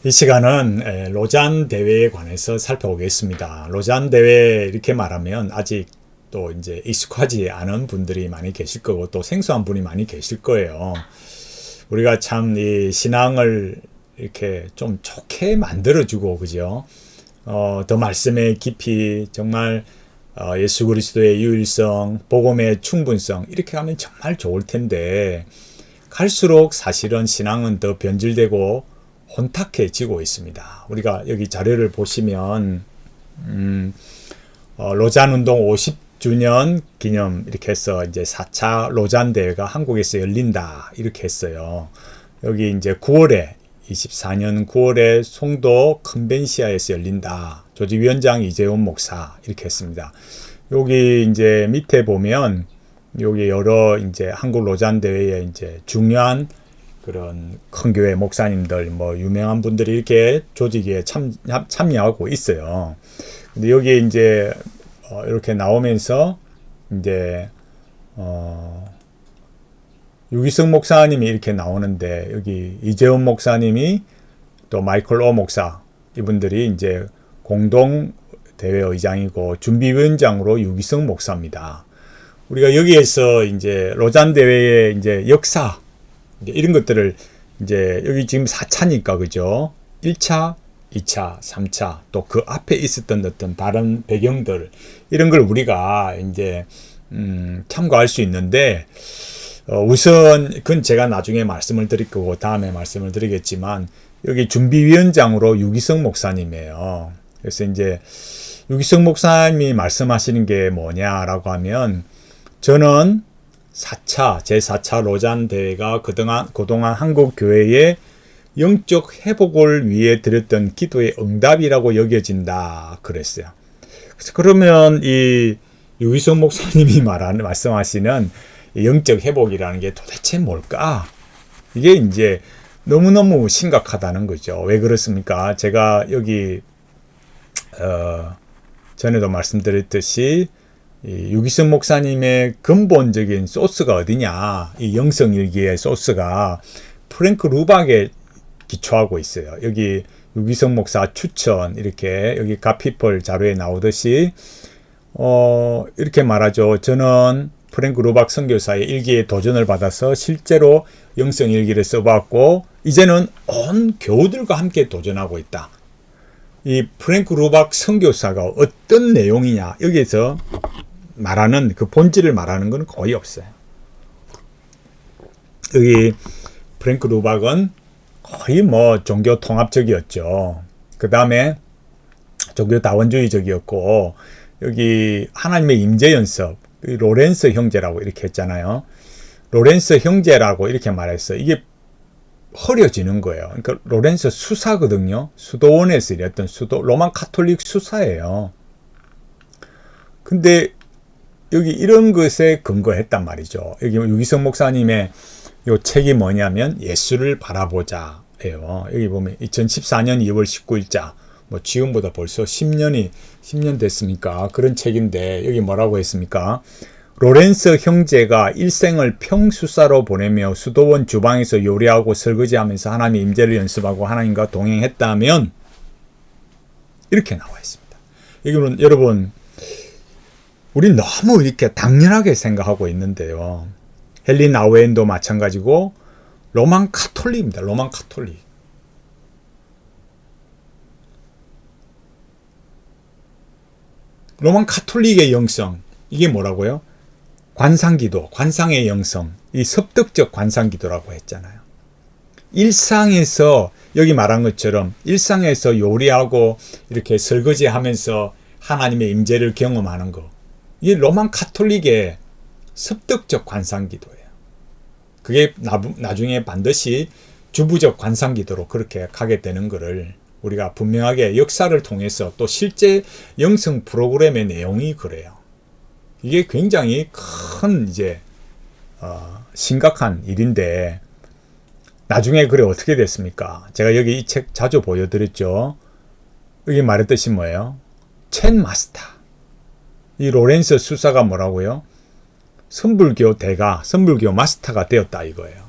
이 시간은 로잔 대회에 관해서 살펴보겠습니다. 로잔 대회 이렇게 말하면 아직 또 이제 익숙하지 않은 분들이 많이 계실 거고 또 생소한 분이 많이 계실 거예요. 우리가 참 이 신앙을 이렇게 좀 좋게 만들어주고 그죠? 더 말씀의 깊이 정말 예수 그리스도의 유일성, 복음의 충분성 이렇게 하면 정말 좋을 텐데 갈수록 사실은 신앙은 더 변질되고 혼탁해지고 있습니다. 우리가 여기 자료를 보시면 로잔 운동 50주년 기념 이렇게 해서 이제 4차 로잔 대회가 한국에서 열린다 이렇게 했어요. 여기 이제 9월에 24년 9월에 송도 컨벤시아에서 열린다. 조직위원장 이재훈 목사 이렇게 했습니다. 여기 이제 밑에 보면 여기 여러 이제 한국 로잔 대회에 이제 중요한 그런 큰 교회 목사님들 뭐 유명한 분들이 이렇게 조직에 참여하고 있어요. 근데 여기 이제 이렇게 나오면서 이제 유기성 목사님이 이렇게 나오는데 여기 이재훈 목사님이 또 마이클 오 목사 이분들이 이제 공동 대회 의장이고 준비위원장으로 유기성 목사입니다. 우리가 여기에서 이제 로잔 대회의 이제 역사 이런 것들을 이제 여기 지금 4차니까 그죠? 1차, 2차, 3차 또 그 앞에 있었던 어떤 다른 배경들 이런 걸 우리가 이제 참고할 수 있는데 우선 그건 제가 나중에 말씀을 드릴 거고 다음에 말씀을 드리겠지만 여기 준비위원장으로 유기성 목사님이에요. 그래서 이제 유기성 목사님이 말씀하시는 게 뭐냐라고 하면 저는 제4차 로잔 대회가 그동안 한국 교회의 영적 회복을 위해 드렸던 기도의 응답이라고 여겨진다 그랬어요. 그래서 그러면 이 유기성 목사님이 말씀하시는 영적 회복이라는 게 도대체 뭘까? 이게 이제 너무너무 심각하다는 거죠. 왜 그렇습니까? 제가 여기 전에도 말씀드렸듯이 이 유기성 목사님의 근본적인 소스가 어디냐? 이 영성일기의 소스가 프랭크 루박에 기초하고 있어요. 여기 유기성 목사 추천 이렇게 여기 갓피플 자료에 나오듯이 이렇게 말하죠. 저는 프랭크 루박 선교사의 일기에 도전을 받아서 실제로 영성일기를 써봤고 이제는 온 교우들과 함께 도전하고 있다. 이 프랭크 루박 선교사가 어떤 내용이냐 여기에서 말하는 그 본질을 말하는 건 거의 없어요. 여기 프랭크 루박은 거의 뭐 종교 통합적이었죠. 그 다음에 종교 다원주의적이었고 여기 하나님의 임재 연습 로렌스 형제라고 이렇게 했잖아요. 로렌스 형제라고 이렇게 말했어요. 이게 흐려지는 거예요. 그러니까 로렌스 수사거든요. 수도원에서 일했던 로만 카톨릭 수사예요. 근데 여기 이런 것에 근거했단 말이죠. 여기 유기성 목사님의 요 책이 뭐냐면 예수를 바라보자예요. 여기 보면 2014년 2월 19일자 뭐 지금보다 벌써 10년 됐습니까? 그런 책인데 여기 뭐라고 했습니까? 로렌스 형제가 일생을 평수사로 보내며 수도원 주방에서 요리하고 설거지하면서 하나님의 임재를 연습하고 하나님과 동행했다면 이렇게 나와 있습니다. 여기는 여러분 우린 너무 이렇게 당연하게 생각하고 있는데요. 헨리 나우엔도 마찬가지고 로만 카톨릭입니다. 로만 카톨릭. 로만 카톨릭의 영성 이게 뭐라고요? 관상기도, 관상의 영성, 이 섭득적 관상기도라고 했잖아요. 일상에서 여기 말한 것처럼 일상에서 요리하고 이렇게 설거지하면서 하나님의 임재를 경험하는 거. 이게 로만 카톨릭의 습득적 관상기도예요. 그게 나중에 반드시 주부적 관상기도로 그렇게 가게 되는 것을 우리가 분명하게 역사를 통해서 또 실제 영성 프로그램의 내용이 그래요. 이게 굉장히 큰 이제 심각한 일인데 나중에 그래 어떻게 됐습니까? 제가 여기 이 책 자주 보여드렸죠. 여기 말했듯이 뭐예요? 첸 마스터. 이 로렌스 수사가 뭐라고요? 선불교 대가, 선불교 마스터가 되었다 이거예요.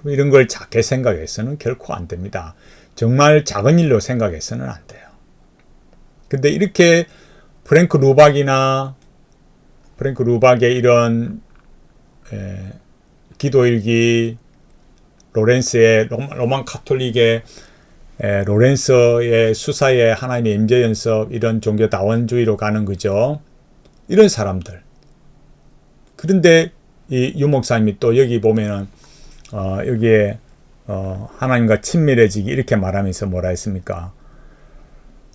이런 걸 작게 생각해서는 결코 안 됩니다. 정말 작은 일로 생각해서는 안 돼요. 근데 이렇게 프랭크 루박의 이런 기도일기, 로렌스의 로만 카톨릭의 로렌스의 수사의 하나님의 임재 연습, 이런 종교 다원주의로 가는 거죠. 이런 사람들. 그런데 이 유 목사님이 또 여기 보면은 여기에 하나님과 친밀해지기 이렇게 말하면서 뭐라 했습니까?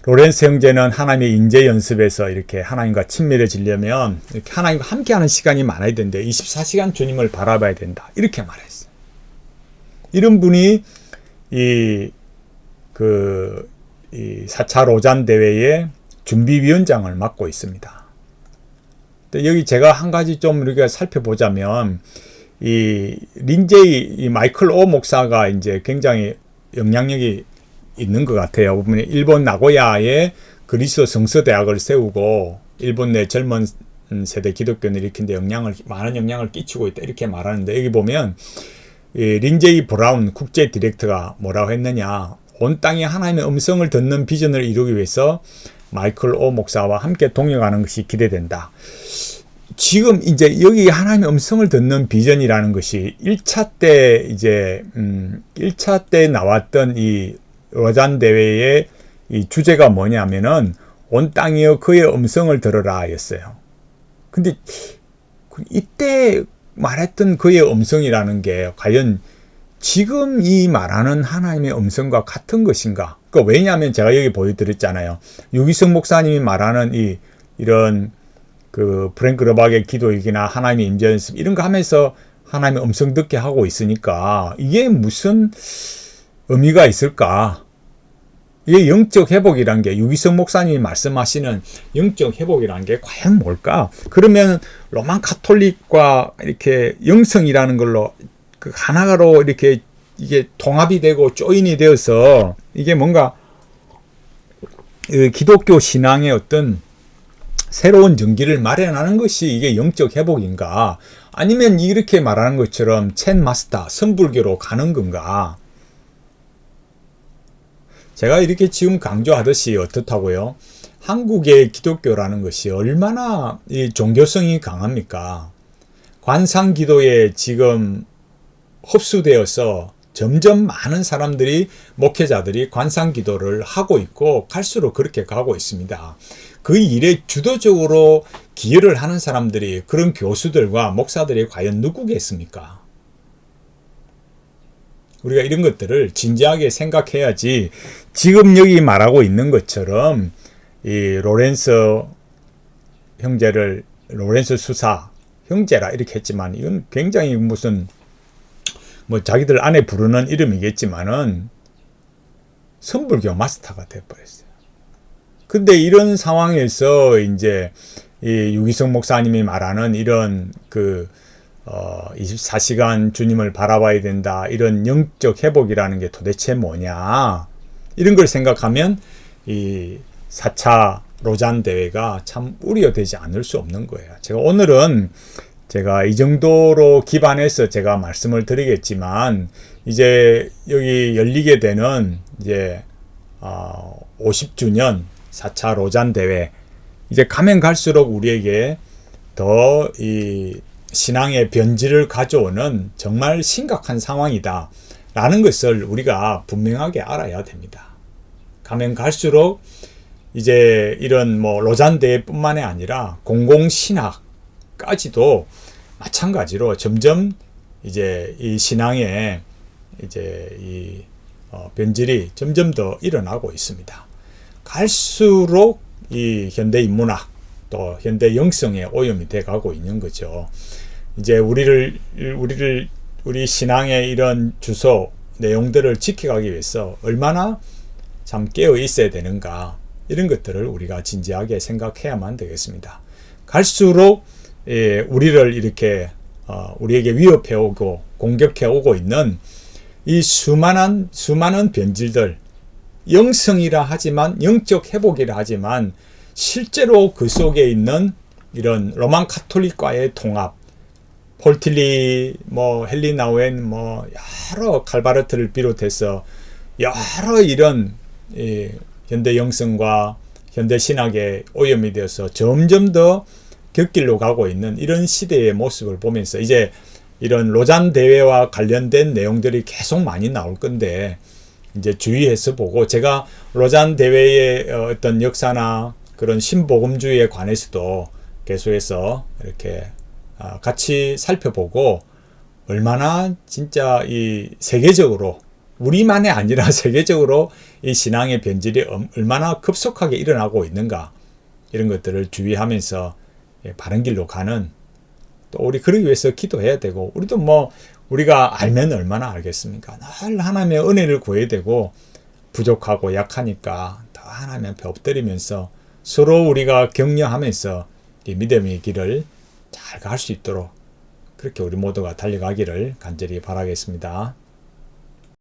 로렌스 형제는 하나님의 인재 연습에서 이렇게 하나님과 친밀해지려면 이렇게 하나님과 함께하는 시간이 많아야 된대. 24시간 주님을 바라봐야 된다. 이렇게 말했어요. 이런 분이 이 4차 로잔 대회의 준비위원장을 맡고 있습니다. 여기 제가 한 가지 좀 우리가 살펴보자면 이 마이클 오 목사가 이제 굉장히 영향력이 있는 것 같아요. 보면 일본 나고야에 그리스도 성서대학을 세우고 일본 내 젊은 세대 기독교를 일으키는데 많은 영향을 끼치고 있다 이렇게 말하는데, 여기 보면 이 린제이 브라운 국제 디렉터가 뭐라고 했느냐, 온 땅에 하나님의 음성을 듣는 비전을 이루기 위해서 마이클 오 목사와 함께 동역하는 것이 기대된다. 지금 이제 여기 하나님의 음성을 듣는 비전이라는 것이 1차 때 이제 1차 때 나왔던 이 로잔 대회의 이 주제가 뭐냐면은 온 땅이여 그의 음성을 들으라 였어요. 근데 이때 말했던 그의 음성이라는 게 과연 지금 이 말하는 하나님의 음성과 같은 것인가? 그러니까 왜냐하면 제가 여기 보여드렸잖아요. 유기성 목사님이 말하는 이런 프랭크 러박의 기도일기나 하나님의 임재 연습 이런 거 하면서 하나님의 음성 듣게 하고 있으니까 이게 무슨 의미가 있을까? 이게 영적 회복이란 게, 유기성 목사님이 말씀하시는 영적 회복이란 게 과연 뭘까? 그러면 로만 카톨릭과 이렇게 영성이라는 걸로 하나로 이렇게 이게 통합이 되고 조인이 되어서 이게 뭔가 기독교 신앙의 어떤 새로운 전기를 마련하는 것이 이게 영적 회복인가? 아니면 이렇게 말하는 것처럼 첸 마스터, 선불교로 가는 건가? 제가 이렇게 지금 강조하듯이 어떻다고요? 한국의 기독교라는 것이 얼마나 이 종교성이 강합니까? 관상기도에 지금 흡수되어서 점점 많은 사람들이, 목회자들이 관상기도를 하고 있고 갈수록 그렇게 가고 있습니다. 그 일에 주도적으로 기여를 하는 사람들이, 그런 교수들과 목사들이 과연 누구겠습니까? 우리가 이런 것들을 진지하게 생각해야지, 지금 여기 말하고 있는 것처럼 이 로렌스 형제를 로렌스 수사 형제라 이렇게 했지만, 이건 굉장히 무슨 자기들 안에 부르는 이름이겠지만은 선불교 마스터가 돼버렸어요. 근데 이런 상황에서 이제 이 유기성 목사님이 말하는 이런 24시간 주님을 바라봐야 된다, 이런 영적 회복이라는 게 도대체 뭐냐, 이런 걸 생각하면 이 4차 로잔 대회가 참 우려되지 않을 수 없는 거예요. 제가 오늘은 제가 이 정도로 기반해서 제가 말씀을 드리겠지만, 이제 여기 열리게 되는 이제 50주년 4차 로잔 대회, 이제 가면 갈수록 우리에게 더 이 신앙의 변질을 가져오는 정말 심각한 상황이다 라는 것을 우리가 분명하게 알아야 됩니다. 가면 갈수록 이제 이런 로잔 대회뿐만이 아니라 공공신학까지도 마찬가지로 점점 이제 이 신앙의 이제 이 변질이 점점 더 일어나고 있습니다. 갈수록 이 현대 인문학 또 현대 영성의 오염이 돼 가고 있는 거죠. 이제 우리 신앙의 이런 주소 내용들을 지켜가기 위해서 얼마나 참 깨어 있어야 되는가, 이런 것들을 우리가 진지하게 생각해야만 되겠습니다. 갈수록 우리를 이렇게 우리에게 위협해 오고 공격해 오고 있는 이 수많은 변질들, 영성이라 하지만, 영적 회복이라 하지만 실제로 그 속에 있는 이런 로만 카톨릭과의 통합, 폴틸리, 뭐 헨리 나우엔, 뭐 여러 칼바르트를 비롯해서 여러 이런 현대 영성과 현대 신학의 오염이 되어서 점점 더 곁길로 가고 있는 이런 시대의 모습을 보면서 이제 이런 로잔 대회와 관련된 내용들이 계속 많이 나올 건데 이제 주의해서 보고, 제가 로잔 대회의 어떤 역사나 그런 신복음주의에 관해서도 계속해서 이렇게 같이 살펴보고, 얼마나 진짜 이 세계적으로, 우리만이 아니라 세계적으로 이 신앙의 변질이 얼마나 급속하게 일어나고 있는가, 이런 것들을 주의하면서 바른 길로 가는, 또 우리 그러기 위해서 기도해야 되고, 우리도 뭐 우리가 알면 얼마나 알겠습니까? 늘 하나님의 은혜를 구해야 되고, 부족하고 약하니까 더 하나님 앞에 엎드리면서 서로 우리가 격려하면서 이 믿음의 길을 잘 갈 수 있도록 그렇게 우리 모두가 달려가기를 간절히 바라겠습니다.